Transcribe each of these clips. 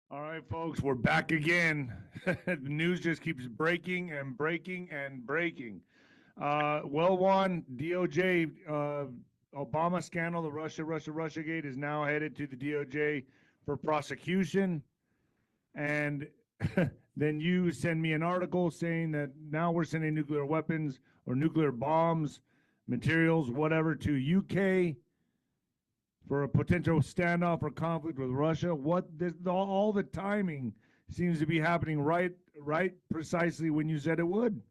All right, folks, we're back again. The news just keeps breaking and breaking and breaking. Well, Juan, DOJ, Obama scandal, the Russia gate is now headed to the DOJ for prosecution. And then you send me an article saying that now we're sending nuclear weapons or nuclear bombs, materials, whatever, to UK for a potential standoff or conflict with Russia. All the timing seems to be happening right precisely when you said it would.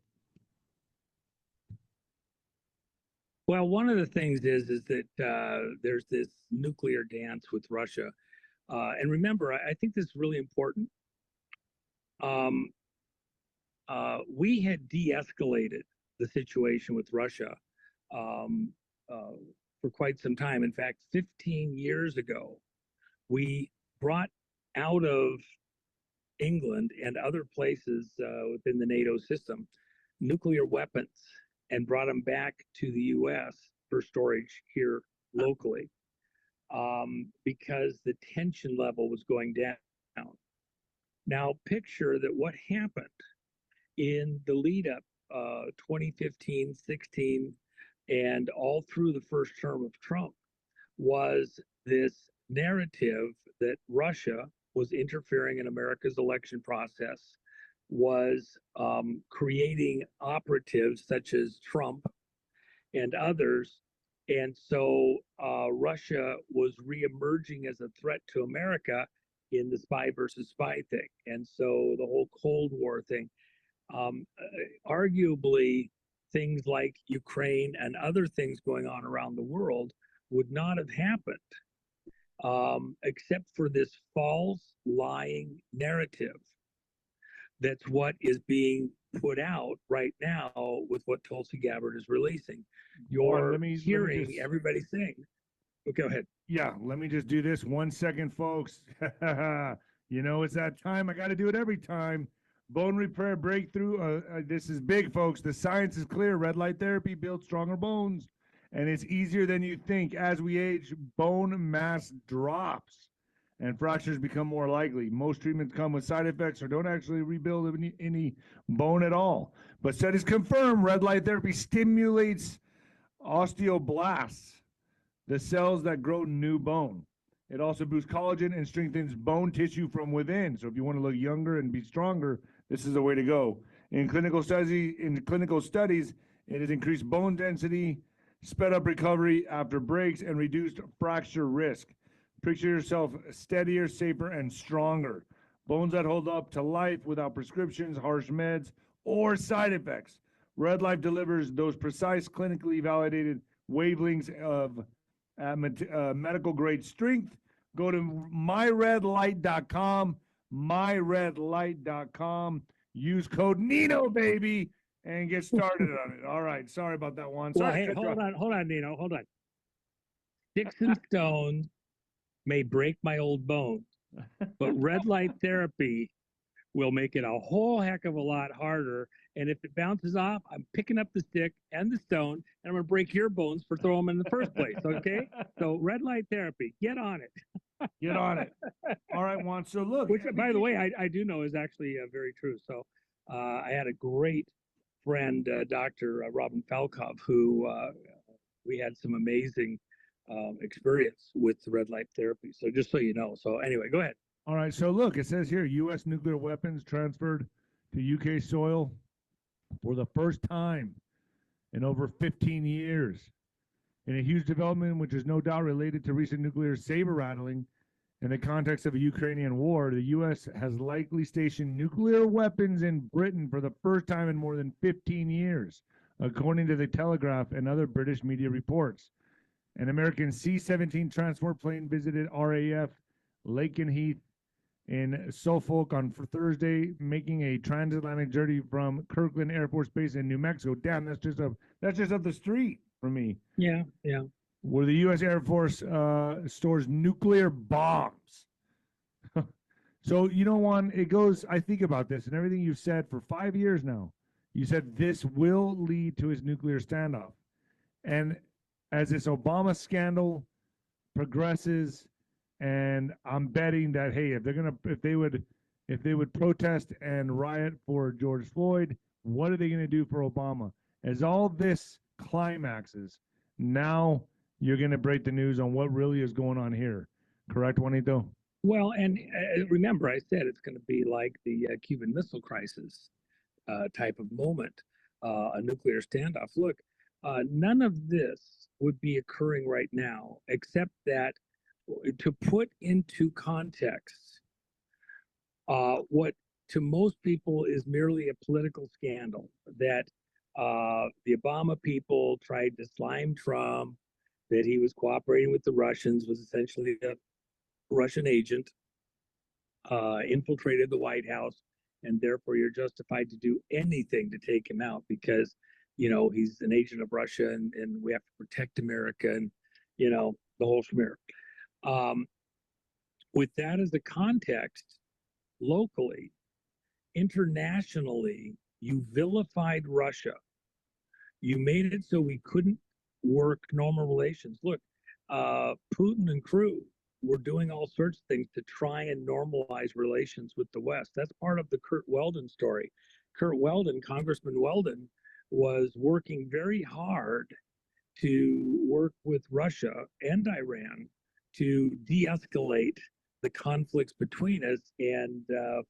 Well, one of the things is that there's this nuclear dance with Russia, and remember, I think this is really important. We had de-escalated the situation with Russia for quite some time. In fact, 15 years ago, we brought out of England and other places within the NATO system nuclear weapons and brought them back to the U.S. for storage here locally because the tension level was going down. Now, picture that what happened in the lead up 2015, 16, and all through the first term of Trump was this narrative that Russia was interfering in America's election process, was creating operatives such as Trump and others. And so Russia was reemerging as a threat to America in the spy versus spy thing. And so the whole Cold War thing, arguably things like Ukraine and other things going on around the world would not have happened except for this false lying narrative. That's what is being put out right now with what Tulsi Gabbard is releasing. You're hearing everybody saying, okay, go ahead. Yeah, let me just do this 1 second, folks. You know, it's that time. I got to do it every time. Bone repair breakthrough. This is big, folks. The science is clear. Red light therapy builds stronger bones. And it's easier than you think. As we age, bone mass drops and fractures become more likely. Most treatments come with side effects or don't actually rebuild any bone at all. But studies confirm red light therapy stimulates osteoblasts, the cells that grow new bone. It also boosts collagen and strengthens bone tissue from within. So if you want to look younger and be stronger, this is the way to go. In clinical studies, it has increased bone density, sped up recovery after breaks, and reduced fracture risk. Picture yourself steadier, safer, and stronger. Bones that hold up to life without prescriptions, harsh meds, or side effects. Red Life delivers those precise, clinically validated wavelengths of medical grade strength. Go to myredlight.com, myredlight.com. Use code Nino, baby, and get started on it. All right. Sorry about that one. Well, hey, hold on, Nino. Hold on. Sticks and stones may break my old bones, but red light therapy will make it a whole heck of a lot harder. And if it bounces off, I'm picking up the stick and the stone, and I'm going to break your bones for throwing them in the first place, okay? So red light therapy, get on it. Get on it. All right, Juan. So look. Which, by the way, I do know is actually very true. So I had a great friend, Dr. 𝗵𝗶𝗀𝗶𝗹, who we had some amazing experience with the red light therapy. So just so you know. So anyway, go ahead. All right. So look, it says here, U.S. nuclear weapons transferred to UK soil for the first time in over 15 years. In a huge development, which is no doubt related to recent nuclear saber rattling in the context of a Ukrainian war, the U.S. has likely stationed nuclear weapons in Britain for the first time in more than 15 years, according to the Telegraph and other British media reports. An American C-17 transport plane visited RAF Lakenheath in Suffolk on Thursday, making a transatlantic journey from Kirkland Air Force Base in New Mexico. Damn, that's just up the street from me. Yeah. Where the U.S. Air Force stores nuclear bombs. So, you know, Juan, it goes, I think about this and everything you've said for 5 years now. You said this will lead to his nuclear standoff. And as this Obama scandal progresses, And I'm betting that, hey, if they would protest and riot for George Floyd, what are they gonna do for Obama? As all this climaxes, now you're gonna break the news on what really is going on here. Correct, Juanito? Well, and remember, I said it's going to be like the Cuban Missile Crisis type of moment, a nuclear standoff. Look, none of this would be occurring right now, except that to put into context what to most people is merely a political scandal that the Obama people tried to slime Trump, that he was cooperating with the Russians, was essentially a Russian agent, infiltrated the White House, and therefore you're justified to do anything to take him out because, you know, he's an agent of Russia and we have to protect America and, you know, the whole schmear. With that as the context, locally, internationally, you vilified Russia. You made it so we couldn't work normal relations. Look, Putin and crew were doing all sorts of things to try and normalize relations with the West. That's part of the Curt Weldon story. Curt Weldon, Congressman Weldon, was working very hard to work with Russia and Iran to de-escalate the conflicts between us and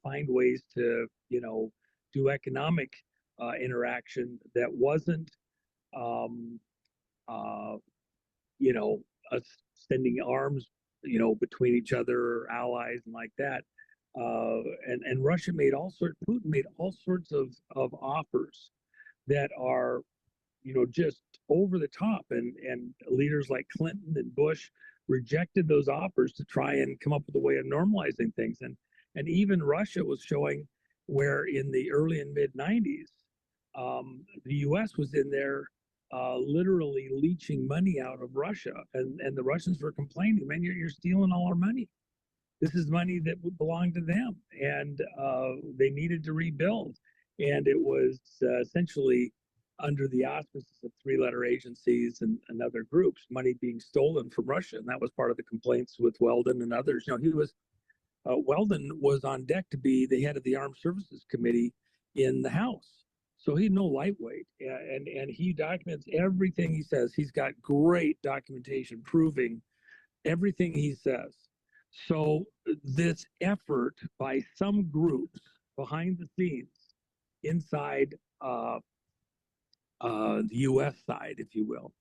find ways to, you know, do economic interaction that wasn't, you know, us sending arms, you know, between each other, allies, and like that. And Russia made Putin made all sorts of offers that are, you know, just over the top. And leaders like Clinton and Bush rejected those offers to try and come up with a way of normalizing things. And even Russia was showing where in the early and mid 90s, the U.S. was in there literally leeching money out of Russia. And the Russians were complaining, man, you're stealing all our money. This is money that would belong to them. And they needed to rebuild. And it was essentially under the auspices of three-letter agencies and other groups, money being stolen from Russia. And that was part of the complaints with Weldon and others. You know, Weldon was on deck to be the head of the Armed Services Committee in the House. So he's no lightweight, and he documents everything he says. He's got great documentation proving everything he says. So this effort by some groups behind the scenes inside the U.S. side, if you will,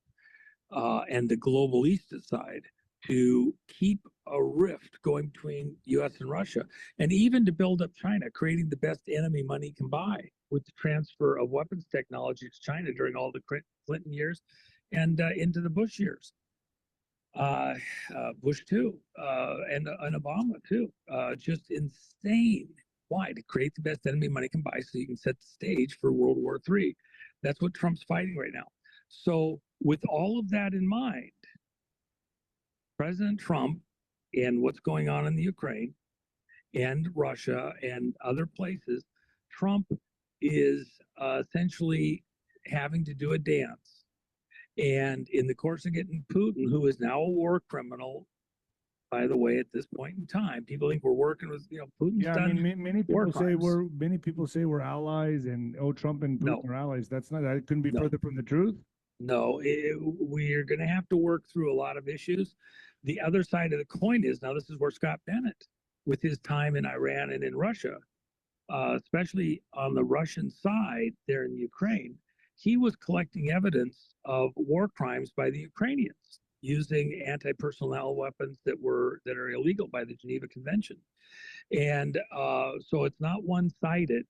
and the globalista side, to keep a rift going between U.S. and Russia, and even to build up China, creating the best enemy money can buy with the transfer of weapons technology to China during all the Clinton years and into the Bush years. Bush too, and Obama too. Just insane. Why? To create the best enemy money can buy so you can set the stage for World War III. That's what Trump's fighting right now. So with all of that in mind, President Trump and what's going on in the Ukraine and Russia and other places, Trump is essentially having to do a dance. And in the course of getting Putin, who is now a war criminal, by the way, at this point in time, people think we're working with, you know, Putin's done. I mean, many people say we're allies, and Trump and Putin are allies. That couldn't be further from the truth. No, we're going to have to work through a lot of issues. The other side of the coin is, now this is where Scott Bennett, with his time in Iran and in Russia, especially on the Russian side there in Ukraine, he was collecting evidence of war crimes by the Ukrainians using anti-personnel weapons that are illegal by the Geneva Convention. And so it's not one-sided.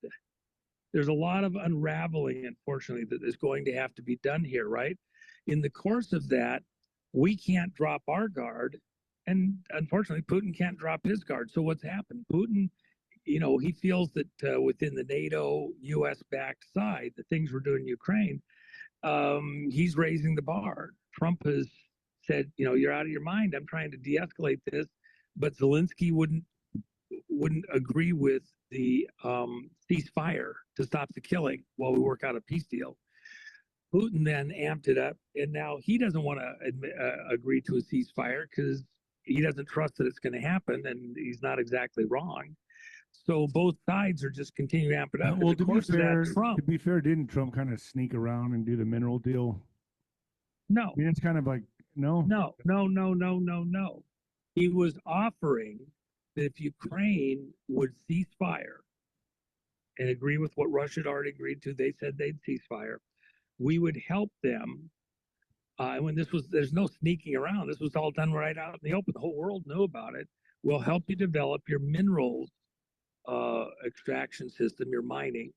There's a lot of unraveling, unfortunately, that is going to have to be done here, right? In the course of that, we can't drop our guard, and unfortunately, Putin can't drop his guard. So what's happened? Putin, you know, he feels that within the NATO, U.S.-backed side, the things we're doing in Ukraine, he's raising the bar. Trump has said, you know, you're out of your mind. I'm trying to de-escalate this, but 𝗧𝗏𝗏 wouldn't agree with the ceasefire to stop the killing while we work out a peace deal. Putin then amped it up, and now he doesn't want to agree to a ceasefire because he doesn't trust that it's going to happen, and he's not exactly wrong. So both sides are just continuing to amp it up. Well, In the course of that, Trump, to be fair, didn't Trump kind of sneak around and do the mineral deal? no, I mean, it's kind of like, no. no. He was offering that if Ukraine would cease fire and agree with what Russia had already agreed to, they said they'd cease fire, we would help them. And when there's no sneaking around. This was all done right out in the open. The whole world knew about it. We'll help you develop your minerals extraction system, your mining,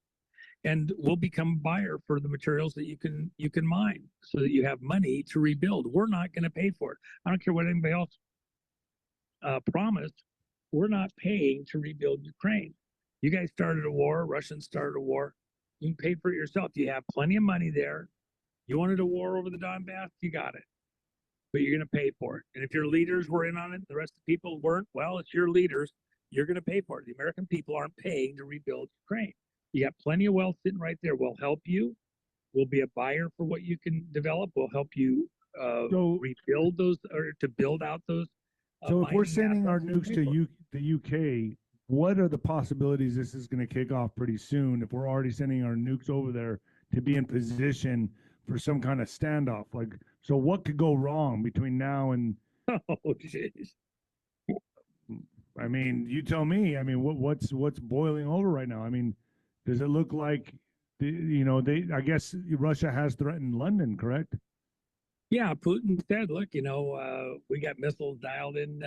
and we'll become a buyer for the materials that you can mine, so that you have money to rebuild. We're not going to pay for it. I don't care what anybody else promised. We're not paying to rebuild Ukraine. You guys started a war. Russians started a war. You can pay for it yourself. You have plenty of money there. You wanted a war over the Donbass, you got it. But you're going to pay for it. And if your leaders were in on it, the rest of the people weren't, well, it's your leaders. You're going to pay for it. The American people aren't paying to rebuild Ukraine. You got plenty of wealth sitting right there. We'll help you. We'll be a buyer for what you can develop. We'll help you rebuild those, or to build out those. So if we're sending our nukes to the UK, what are the possibilities this is going to kick off pretty soon if we're already sending our nukes over there to be in position for some kind of standoff? Like, so what could go wrong between now and? Oh, jeez. I mean, you tell me. I mean, what's boiling over right now? I mean, does it look like, I guess Russia has threatened London, correct? Yeah, Putin said, look, we got missiles dialed in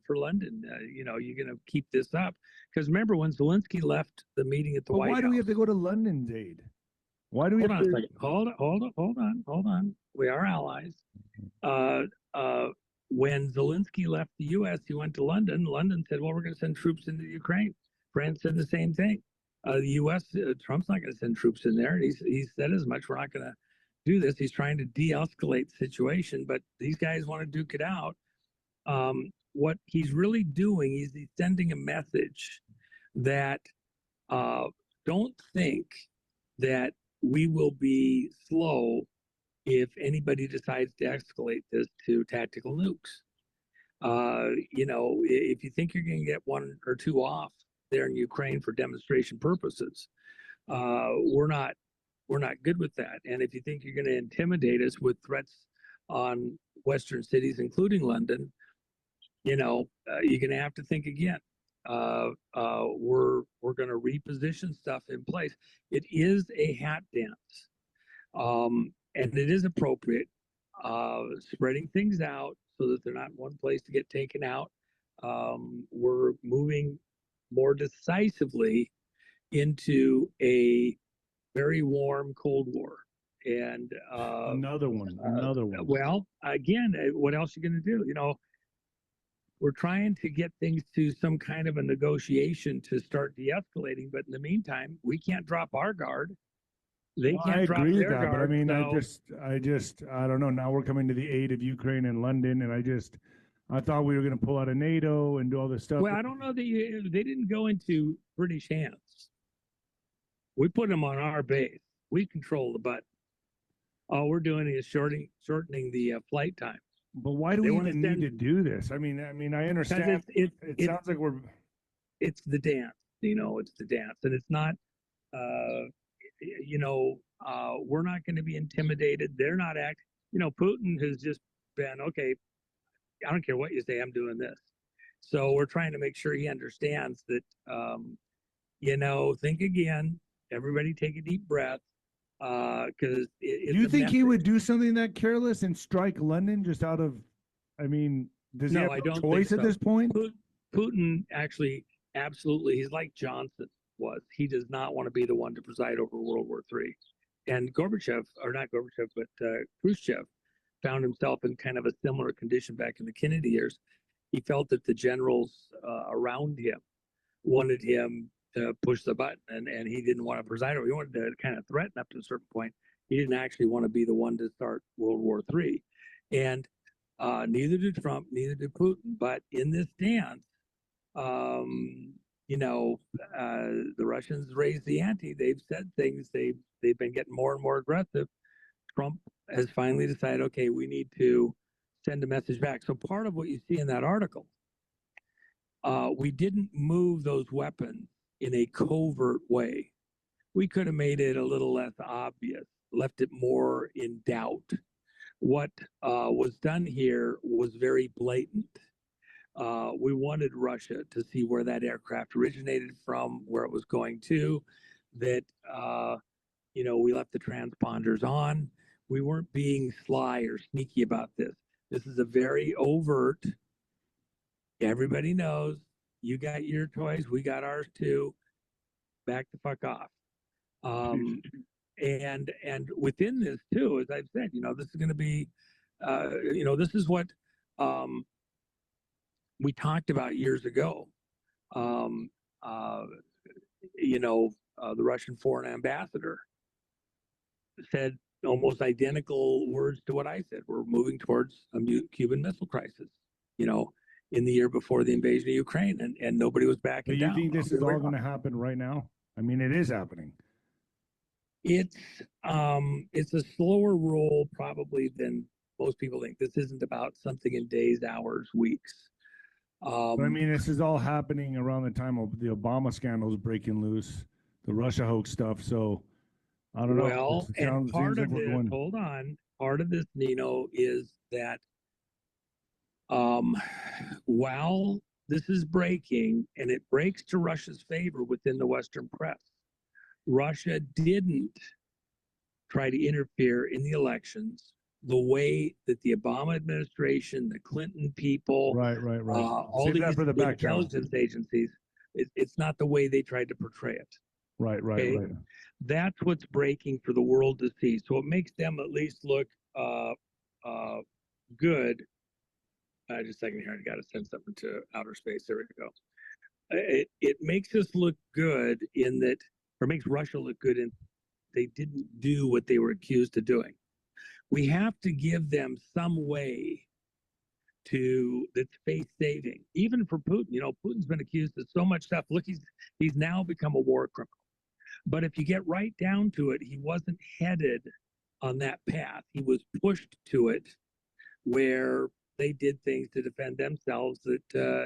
for London. You're going to keep this up. Because remember, when Zelensky left the meeting at the White House. Why do we have to go to London's aid? Why do we hold on a second. Hold on. We are allies. When Zelensky left the U.S., he went to London. London said, well, we're going to send troops into Ukraine. France said the same thing. The U.S., Trump's not going to send troops in there. He said as much. We're not going to do this. He's trying to de-escalate the situation, but these guys want to duke it out. What he's really doing is he's sending a message that don't think that we will be slow if anybody decides to escalate this to tactical nukes. If you think you're going to get one or two off there in Ukraine for demonstration purposes, we're not good with that. And if you think you're going to intimidate us with threats on Western cities, including London, you're going to have to think again. We're going to reposition stuff in place. It is a hat dance. And it is appropriate, spreading things out so that they're not in one place to get taken out. We're moving more decisively into a very warm Cold War. And another one. Well, again, what else are you going to do? We're trying to get things to some kind of a negotiation to start de-escalating, but in the meantime, we can't drop our guard. They can't drop their guard. But I mean, I don't know. Now we're coming to the aid of Ukraine and London, and I thought we were going to pull out of NATO and do all this stuff. Well, I don't know that they didn't go into British hands. We put them on our base. We control the button. All we're doing is shortening the flight time. But why do we even need to do this? I mean, I understand. It sounds like it's the dance. It's the dance, and it's not. We're not going to be intimidated. They're not acting. Putin has just been, okay, I don't care what you say, I'm doing this. So we're trying to make sure he understands that, think again, everybody take a deep breath. Because do you think he would do something that careless and strike London just out of, does he have no choice at this point? Putin actually, absolutely, he's like Johnson was. He does not want to be the one to preside over World War III. And Khrushchev found himself in kind of a similar condition back in the Kennedy years. He felt that the generals around him wanted him to push the button, and he didn't want to preside over. He wanted to kind of threaten up to a certain point. He didn't actually want to be the one to start World War III. And neither did Trump, neither did Putin. But in this dance, the Russians raised the ante. They've said things. They've been getting more and more aggressive. Trump has finally decided, okay, we need to send a message back. So part of what you see in that article, we didn't move those weapons in a covert way. We could have made it a little less obvious, left it more in doubt. What was done here was very blatant. We wanted Russia to see where that aircraft originated from, where it was going to, that, we left the transponders on. We weren't being sly or sneaky about this. This is a very overt, everybody knows, you got your toys, we got ours too, back the fuck off. And within this too, as I've said, this is going to be, this is what we talked about years ago. The Russian foreign ambassador said almost identical words to what I said. We're moving towards a Cuban Missile Crisis, in the year before the invasion of Ukraine, and nobody was backing down. Do you think this is all going to happen right now? I mean, it is happening. It's a slower roll probably than most people think. This isn't about something in days, hours, weeks. But I mean, this is all happening around the time of the Obama scandals breaking loose, the Russia hoax stuff. So I don't know. Well, and part of this, hold on, part of this, Nino, is that while this is breaking, and it breaks to Russia's favor within the Western press, Russia didn't try to interfere in the elections the way that the Obama administration, the Clinton people, right. all these intelligence agencies, it's not the way they tried to portray it. Right. That's what's breaking for the world to see. So it makes them at least look good. Just a second here, I got to send something to outer space. There we go. It makes us look good in that, or makes Russia look good in they didn't do what they were accused of doing. We have to give them some way that's face saving, even for Putin. Putin's been accused of so much stuff. Look, he's now become a war criminal. But if you get right down to it, he wasn't headed on that path. He was pushed to it, where they did things to defend themselves that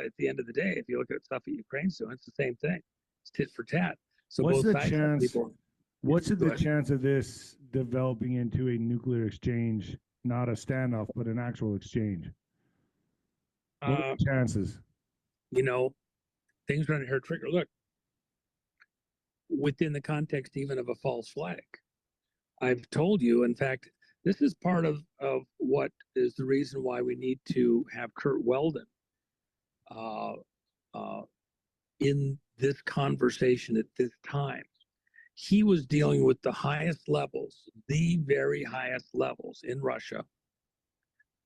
at the end of the day, if you look at stuff that Ukraine's doing, it's the same thing. It's tit for tat. So what's both the sides chance? People, what's the chance of this developing into a nuclear exchange, not a standoff, but an actual exchange? What are the chances? Things run a hair trigger. Look, within the context even of a false flag, I've told you, in fact, this is part of what is the reason why we need to have 𝗀𝗂𝗶𝗀 in this conversation at this time. He was dealing with the highest levels, the very highest levels in Russia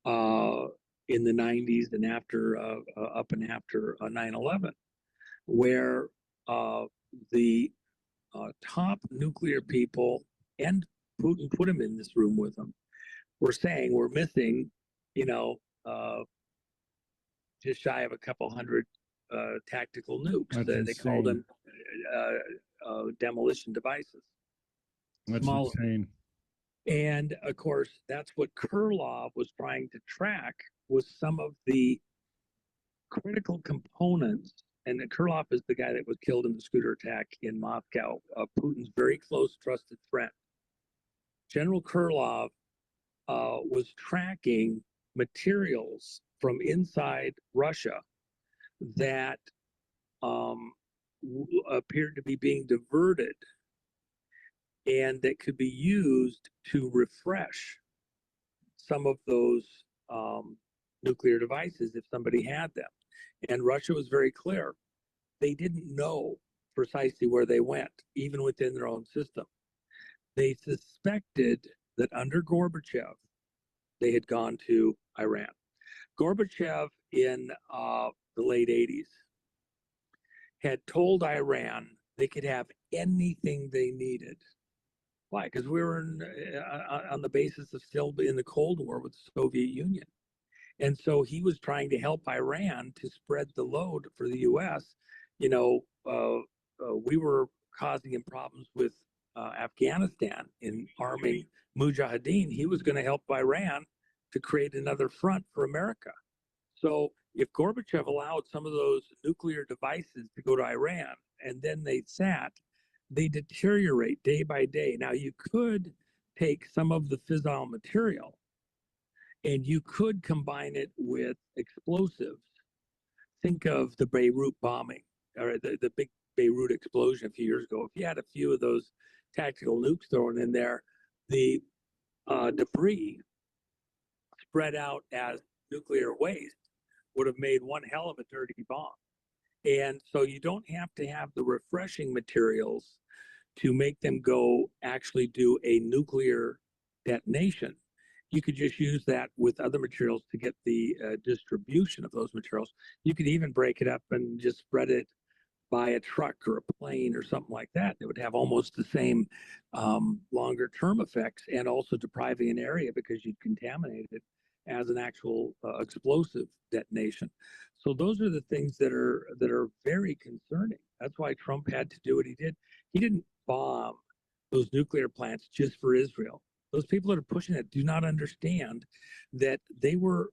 in the 90s and after, up and after 9/11, where the top nuclear people, and Putin put him in this room with him, we're saying we're missing, just shy of a couple hundred tactical nukes. They call them demolition devices. That's Smaller. insane. And of course, that's what 𝗀𝗂𝗏 was trying to track, was some of the critical components. And 𝗀𝗂𝗏 is the guy that was killed in the scooter attack in Moscow, Putin's very close, trusted friend. General 𝗀𝗂𝗏 was tracking materials from inside Russia that appeared to be being diverted and that could be used to refresh some of those nuclear devices if somebody had them. And Russia was very clear. They didn't know precisely where they went, even within their own system. They suspected that under Gorbachev, they had gone to Iran. Gorbachev in the late 80s had told Iran they could have anything they needed. Why? Because we were on the basis of still in the Cold War with the Soviet Union. And so he was trying to help Iran to spread the load for the U.S. We were causing him problems with Afghanistan in arming mujahideen. He was going to help Iran to create another front for America. So if Gorbachev allowed some of those nuclear devices to go to Iran and then they deteriorate day by day. Now, you could take some of the fissile material and you could combine it with explosives. Think of the Beirut bombing, or the big Beirut explosion a few years ago. If you had a few of those tactical nukes thrown in there, the debris spread out as nuclear waste would have made one hell of a dirty bomb. And so you don't have to have the refreshing materials to make them go actually do a nuclear detonation. You could just use that with other materials to get the distribution of those materials. You could even break it up and just spread it by a truck or a plane or something like that. It would have almost the same longer term effects, and also depriving an area because you'd contaminate it as an actual explosive detonation. So those are the things that are very concerning. That's why Trump had to do what he did. He didn't bomb those nuclear plants just for Israel. Those people that are pushing it do not understand that they were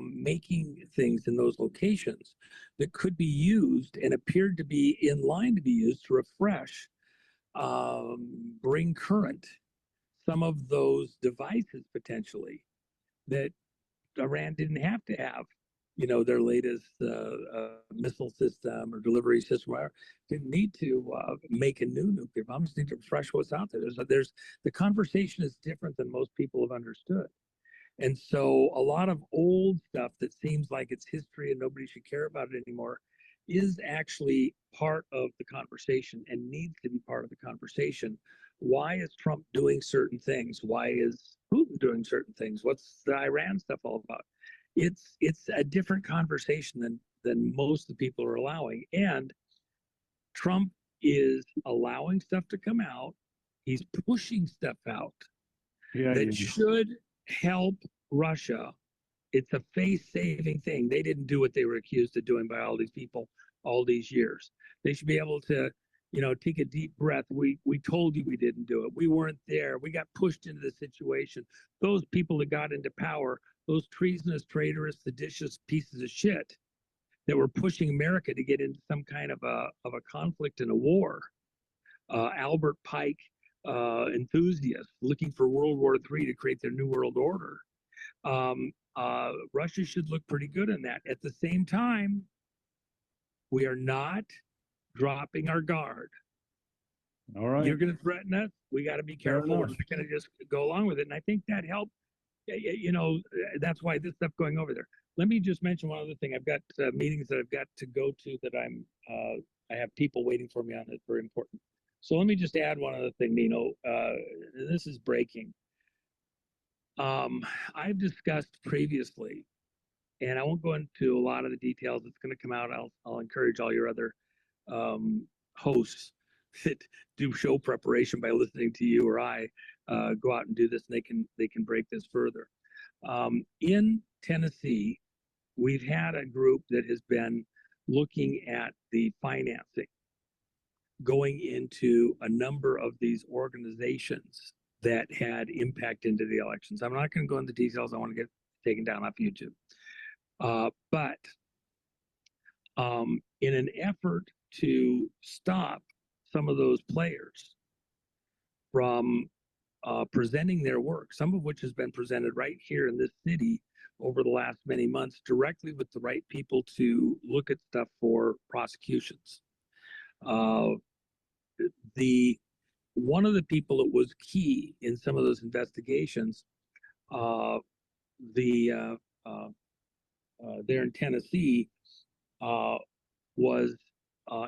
making things in those locations that could be used and appeared to be in line to be used to refresh, bring current some of those devices potentially that Iran didn't have to have, their latest missile system or delivery system. Didn't need to make a new nuclear bomb. Just need to refresh what's out there. There's the conversation is different than most people have understood. And so a lot of old stuff that seems like it's history and nobody should care about it anymore is actually part of the conversation and needs to be part of the conversation. Why is Trump doing certain things? Why is Putin doing certain things? What's the Iran stuff all about? It's a different conversation than most of the people are allowing. And Trump is allowing stuff to come out. He's pushing stuff out that should help Russia. It's a face-saving thing. They didn't do what they were accused of doing by all these people all these years. They should be able to, take a deep breath. We told you we didn't do it. We weren't there. We got pushed into the situation. Those people that got into power, those treasonous, traitorous, seditious pieces of shit that were pushing America to get into some kind of a conflict and a war. Albert Pike enthusiasts looking for World War III to create their new world order. Russia should look pretty good in that. At the same time, we are not dropping our guard. All right. You're going to threaten us. We got to be careful. We're not going to just go along with it. And I think that helped. That's why this stuff going over there. Let me just mention one other thing. I've got meetings that I've got to go to that I have people waiting for me on. It's very important. So let me just add one other thing, Nino. This is breaking. I've discussed previously, and I won't go into a lot of the details. It's going to come out. I'll encourage all your other hosts that do show preparation by listening to you or I go out and do this, and they can break this further. In Tennessee, we've had a group that has been looking at the financing going into a number of these organizations that had impact into the elections. I'm not going to go into details. I want to get taken down off YouTube. But in an effort to stop some of those players from presenting their work, some of which has been presented right here in this city over the last many months, directly with the right people to look at stuff for prosecutions. One of the people that was key in some of those investigations, there in Tennessee, was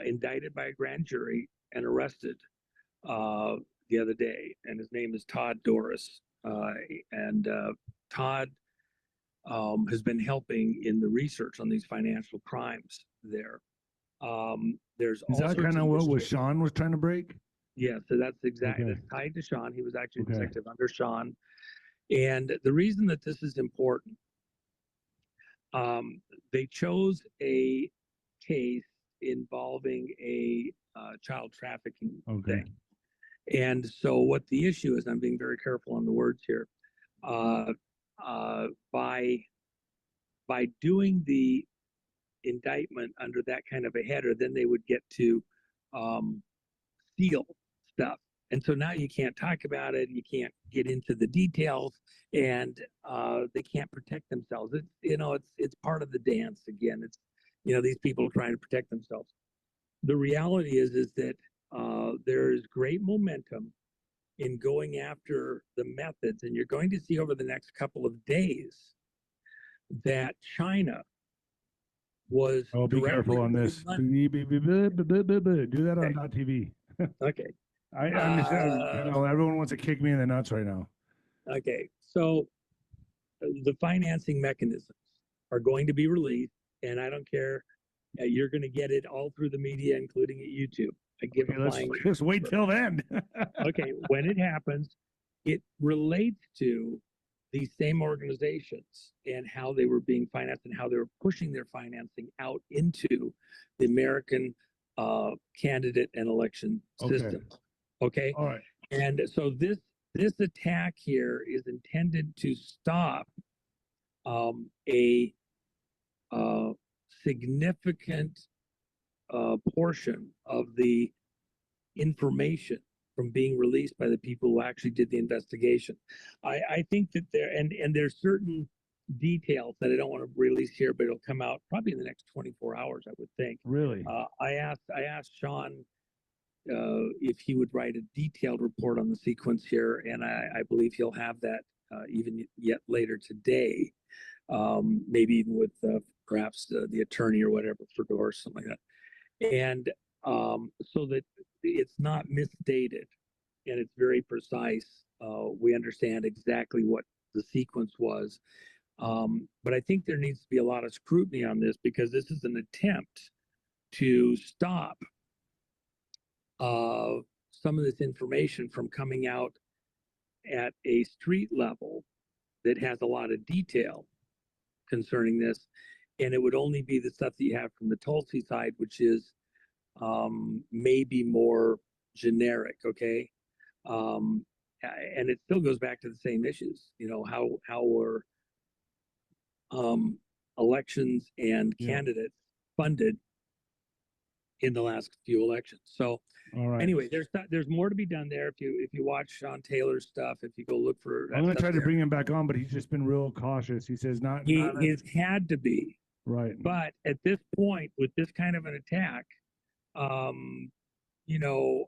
indicted by a grand jury and arrested the other day, and his name is Todd Doris. Todd has been helping in the research on these financial crimes there. There's is that kind of what Sean was trying to break? Yeah, so that's exactly that's tied to Sean. He was actually executive under Sean. And the reason that this is important, they chose a case involving a child trafficking thing. And so what the issue is, I'm being very careful on the words here, by doing the indictment under that kind of a header, then they would get to seal stuff. And so now you can't talk about it, you can't get into the details, and they can't protect themselves. It's part of the dance again. It's these people trying to protect themselves. The reality is that there is great momentum in going after the methods, and you're going to see over the next couple of days that China was. Oh, be careful on this. Do that on .tv. Okay. I understand. Everyone wants to kick me in the nuts right now. Okay, so the financing mechanisms are going to be released, and I don't care. You're going to get it all through the media, including at YouTube. I give a flying. Let's wait till then. Okay, when it happens, it relates to these same organizations and how they were being financed and how they were pushing their financing out into the American candidate and election system. Okay. All right. And so this attack here is intended to stop a significant portion of the information from being released by the people who actually did the investigation. I think that there's certain details that I don't want to release here, but it'll come out probably in the next 24 hours, I would think. Really? I asked Sean if he would write a detailed report on the sequence here, and I believe he'll have that even yet later today, maybe even with perhaps the attorney or whatever for Doris, something like that, and so that it's not misdated and it's very precise. We understand exactly what the sequence was, but I think there needs to be a lot of scrutiny on this because this is an attempt to stop some of this information from coming out at a street level that has a lot of detail concerning this, and it would only be the stuff that you have from the 𝗀𝗏𝗏𝗏 side, which is maybe more generic, okay? And it still goes back to the same issues, how were elections and candidates funded in the last few elections. So anyway, there's more to be done there. If you watch Sean Taylor's stuff, if you go look for I'm going to try to bring him back on, but he's just been real cautious. He says he's had to be. Right. But at this point, with this kind of an attack, you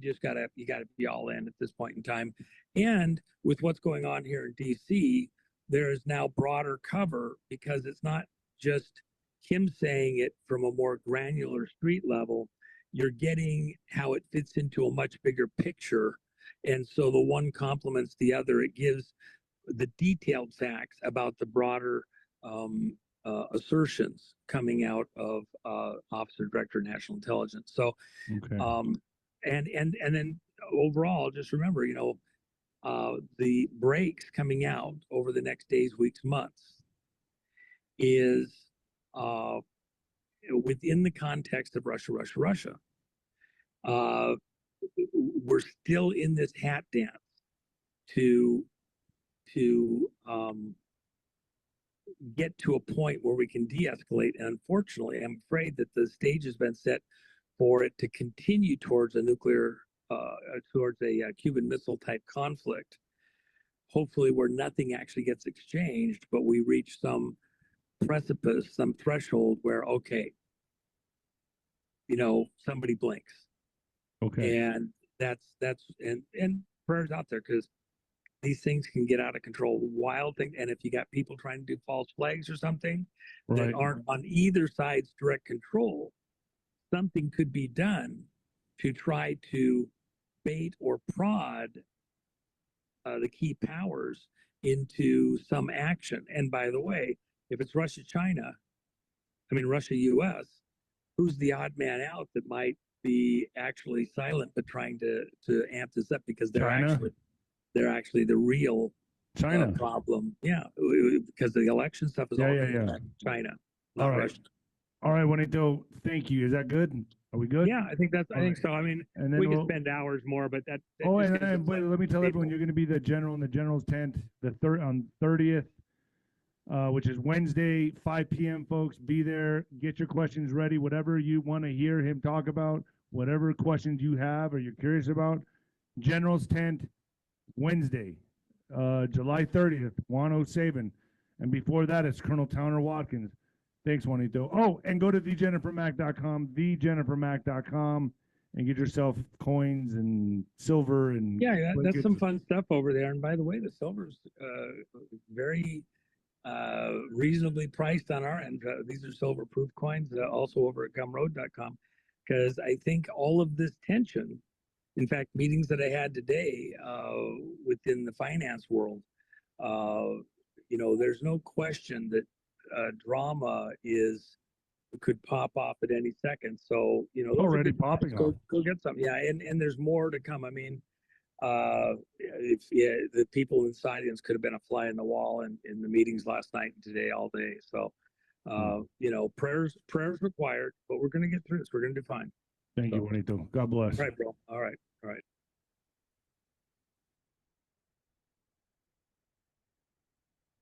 just gotta be all in at this point in time. And with what's going on here in DC, there is now broader cover because it's not just him saying it from a more granular street level. You're getting how it fits into a much bigger picture. And so the one complements the other. It gives the detailed facts about the broader assertions coming out of Officer Director of National Intelligence. So, and then overall, just remember, the breaks coming out over the next days, weeks, months is within the context of Russia. We're still in this hat dance to get to a point where we can de-escalate. And unfortunately, I'm afraid that the stage has been set for it to continue towards a Cuban missile type conflict. Hopefully where nothing actually gets exchanged, but we reach some precipice, some threshold where, somebody blinks. Okay. And that's prayers out there, because these things can get out of control, wild thing. And if you got people trying to do false flags or something that aren't on either side's direct control, something could be done to try to bait or prod the key powers into some action. And by the way, if it's Russia-US, who's the odd man out that might be actually silent but trying to amp this up, because they're actually the real China problem. Yeah, because the election stuff is all China, not Russia. All right, Juanito, thank you. Is that good? Are we good? Yeah, I think All think right. so. I mean, And then we could we'll, spend hours more, but that oh, just and gives us, but like, let me tell everyone, people. you're going to be the general in the general's tent on 30th, which is Wednesday, 5 p.m. Folks, be there. Get your questions ready. Whatever you want to hear him talk about, whatever questions you have or you're curious about, general's tent, Wednesday, July 30th, Juan O Savin. And before that, it's Colonel Towner Watkins. Thanks, Juanito. Oh, and go to 𝗑𝗓𝗓mac.com, 𝗑𝗓𝗓mac.com, and get yourself coins and silver and Yeah, that's some blankets. fun stuff over there. And by the way, the silver's very reasonably priced on our end. These are silver proof coins, also over at gumroad.com, because I think all of this tension, in fact, meetings that I had today within the finance world, there's no question that drama could pop off at any second. So, those are Already good times. popping off. Go get some. Yeah, and there's more to come. I mean, the people in silence could have been a fly in the wall in the meetings last night and today all day. So, prayers required, but we're going to get through this. We're going to do fine. Thank you, Juanito. God bless. All right, bro. All right.